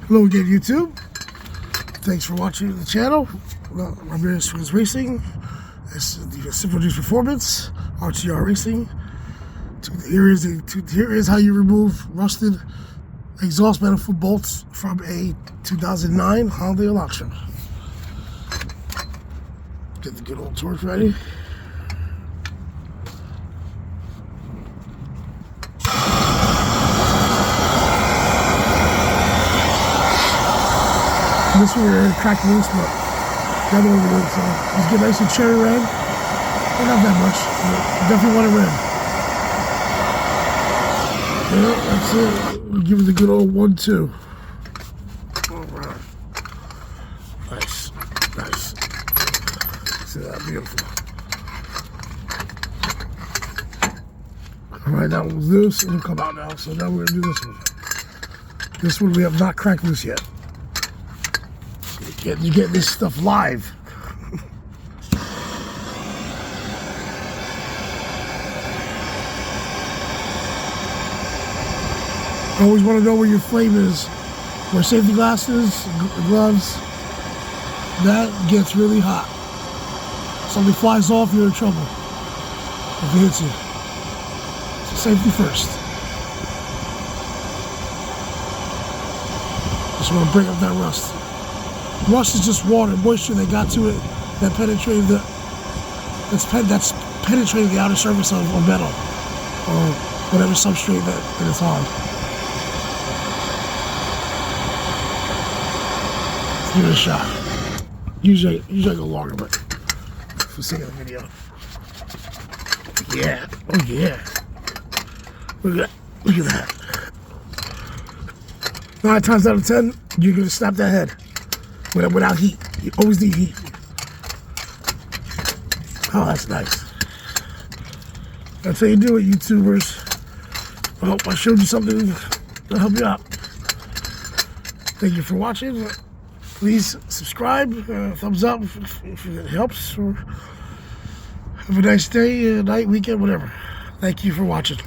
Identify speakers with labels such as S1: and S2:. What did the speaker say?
S1: Hello again, YouTube. Thanks for watching the channel. I'm here with Racing. This is the Simple Juice Performance RTR Racing. Here is how you remove rusted exhaust manifold bolts from a 2009 Hyundai Elantra. Get the good old torch ready. This one we're cracked loose, but the other one we didn't. So let's get nice and cherry red. Well, not that much, but definitely want it red. Yeah, that's it. We'll give it the good old 1-2. All right. Nice, nice. See that? Beautiful. All right, that one's loose. It'll come out now. So now we're gonna do this one. This one we have not cracked loose yet. You get this stuff live. I always want to know where your flame is. Wear safety glasses, gloves. That gets really hot. Something flies off, you're in trouble if it hits you. So safety first. Just want to break up that rust. Rust is just water, moisture that got to it, that penetrated that's penetrating the outer surface of metal or whatever substrate that it's on. Let's give it a shot. Usually I go longer, but for the sake of the video. Yeah, oh yeah. Look at that. 9 times out of 10, you're gonna snap that head. Without heat. You always need heat. Oh, that's nice. That's how you do it, YouTubers. I hope I showed you something to help you out. Thank you for watching. Please subscribe, thumbs up if it helps. Or have a nice day, night, weekend, whatever. Thank you for watching.